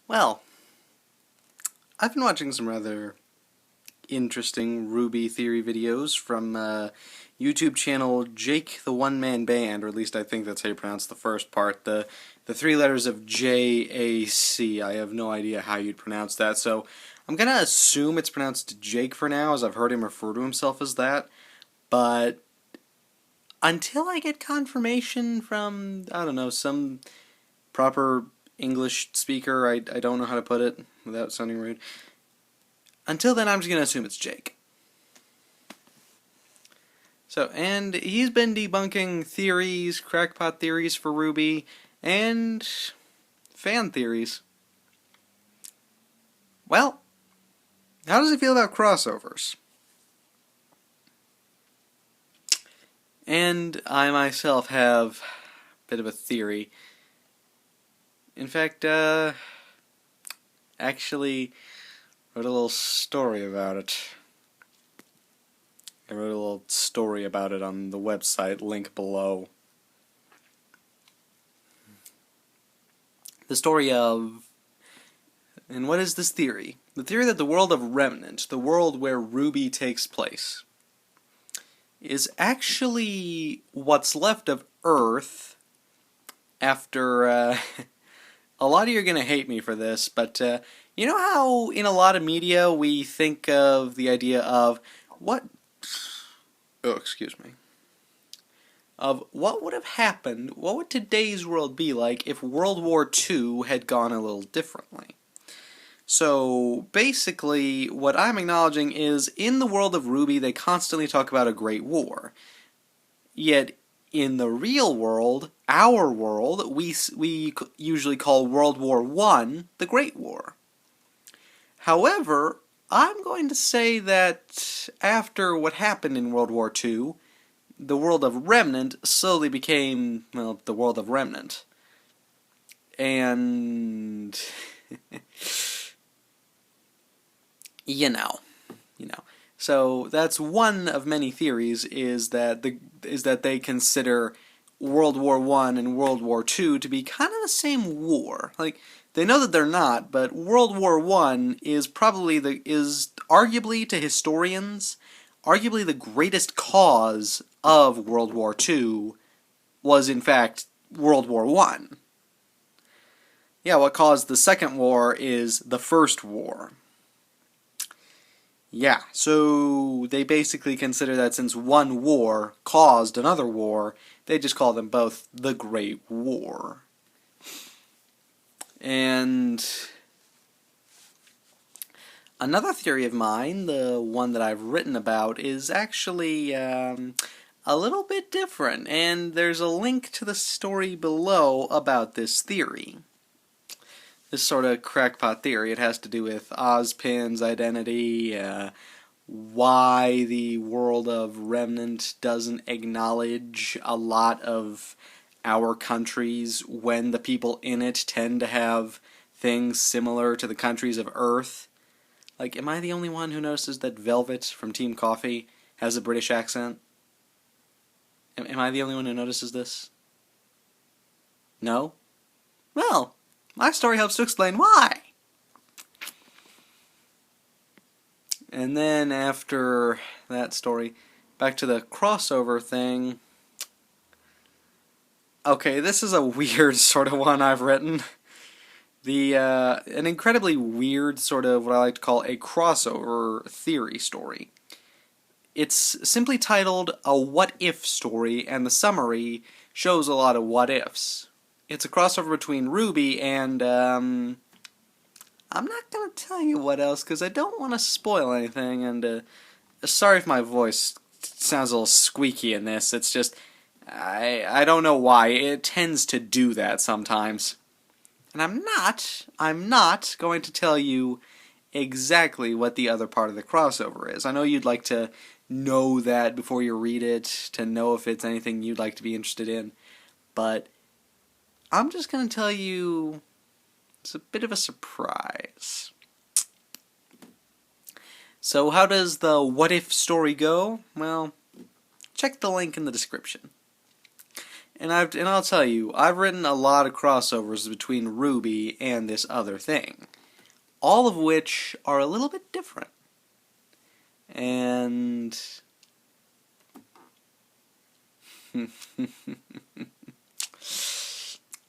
Well, I've been watching some rather interesting RWBY theory videos from YouTube channel Jake the One Man Band, or at least I think that's how you pronounce the first part. The three letters of J-A-C. I have no idea how you'd pronounce that, so I'm gonna assume it's pronounced Jake for now, as I've heard him refer to himself as that. But until I get confirmation from, I don't know, some proper English speaker, I don't know how to put it without sounding rude. Until then, I'm just going to assume it's Jake. So, and he's been debunking theories, crackpot theories for RWBY, and fan theories. Well, how does he feel about crossovers? And I myself have a bit of a theory. In fact, actually wrote a little story about it. I wrote a little story about it on the website, link below. The story of... And what is this theory? The theory that the world of Remnant, the world where RWBY takes place, is actually what's left of Earth after... a lot of you are going to hate me for this, but you know how in a lot of media we think of the idea of what would have happened, what would today's world be like if World War II had gone a little differently? So basically what I'm acknowledging is in the world of RWBY they constantly talk about a great war. Yet in the real world, our world, we usually call World War I the Great War. However, I'm going to say that after what happened in World War II, the world of Remnant slowly became, well, the world of Remnant. And... you know. So that's one of many theories, is that they consider World War I and World War II to be kind of the same war. Like, they know that they're not, but World War I is arguably to historians, arguably the greatest cause of World War II was in fact World War I. Yeah, what caused the Second War is the First War. Yeah, so they basically consider that since one war caused another war, they just call them both the Great War. And another theory of mine, the one that I've written about, is actually a little bit different, and there's a link to the story below about this theory. This sort of crackpot theory. It has to do with Ozpin's identity, why the world of Remnant doesn't acknowledge a lot of our countries when the people in it tend to have things similar to the countries of Earth. Like, am I the only one who notices that Velvet from Team Coffee has a British accent? Am I the only one who notices this? No? Well, my story helps to explain why. And then after that story, back to the crossover thing. Okay, this is a weird sort of one I've written. An incredibly weird sort of what I like to call a crossover theory story. It's simply titled A What If Story, and the summary shows a lot of what ifs. It's a crossover between RWBY and, I'm not going to tell you what else, because I don't want to spoil anything, and, sorry if my voice sounds a little squeaky in this. It's just, I don't know why. It tends to do that sometimes. And I'm not going to tell you exactly what the other part of the crossover is. I know you'd like to know that before you read it, to know if it's anything you'd like to be interested in, but I'm just going to tell you it's a bit of a surprise. So how does the what if story go? Well, check the link in the description. And I'll tell you, I've written a lot of crossovers between RWBY and this other thing, all of which are a little bit different. And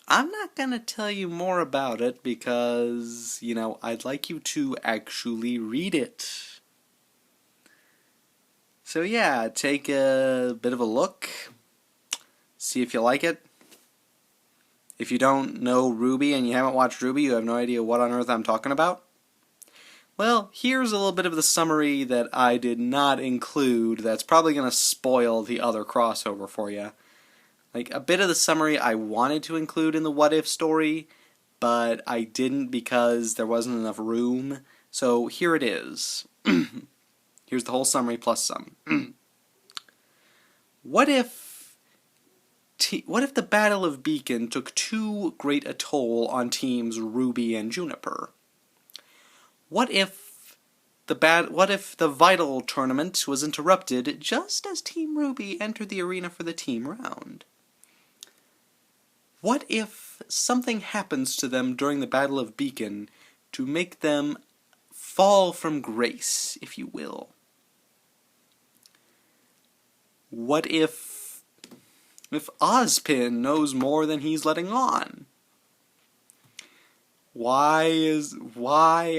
I'm not gonna tell you more about it because, I'd like you to actually read it. So yeah, take a bit of a look, see if you like it. If you don't know RWBY and you haven't watched RWBY, you have no idea what on earth I'm talking about. Well, here's a little bit of the summary that I did not include that's probably going to spoil the other crossover for you. Like, a bit of the summary I wanted to include in the What If story, but I didn't because there wasn't enough room. So here it is. Here's the whole summary plus some. What if the Battle of Beacon took too great a toll on teams RWBY and Juniper? What if the Vital tournament was interrupted just as Team RWBY entered the arena for the team round? What if something happens to them during the Battle of Beacon to make them fall from grace, if you will? What if Ozpin knows more than he's letting on? Why,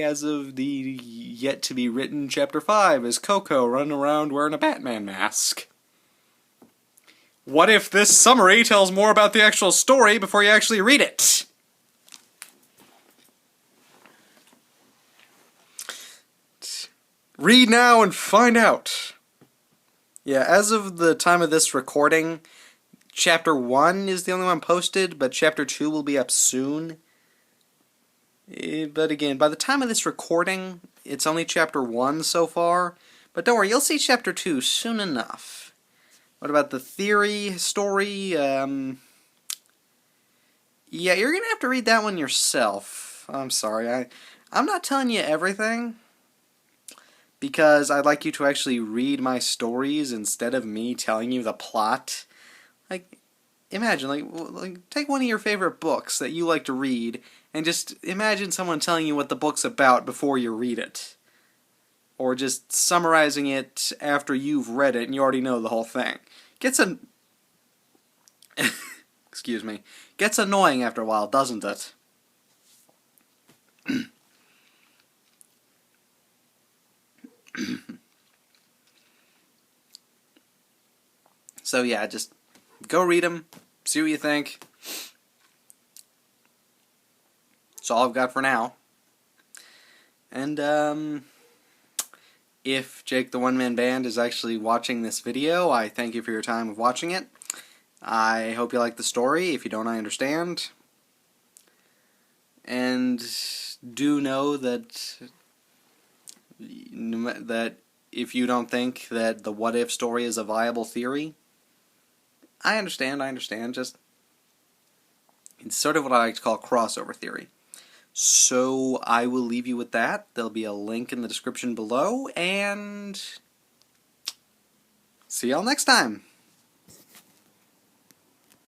as of the yet-to-be-written Chapter 5, is Coco running around wearing a Batman mask? What if this summary tells more about the actual story before you actually read it? Read now and find out. Yeah, as of the time of this recording, Chapter 1 is the only one posted, but Chapter 2 will be up soon. But again, by the time of this recording, it's only Chapter 1 so far. But don't worry, you'll see Chapter 2 soon enough. What about the theory story? Yeah, you're going to have to read that one yourself. I'm sorry, I'm not telling you everything, because I'd like you to actually read my stories instead of me telling you the plot. Like, imagine, like take one of your favorite books that you like to read, and just imagine someone telling you what the book's about before you read it. Or just summarizing it after you've read it and you already know the whole thing. Excuse me. Gets annoying after a while, doesn't it? So yeah, just go read them, see what you think. That's all I've got for now. And if Jake the One Man Band is actually watching this video, I thank you for your time of watching it. I hope you like the story. If you don't, I understand. And do know that if you don't think that the What If story is a viable theory, I understand. Just, it's sort of what I like to call crossover theory. So I will leave you with that. There'll be a link in the description below, and see y'all next time.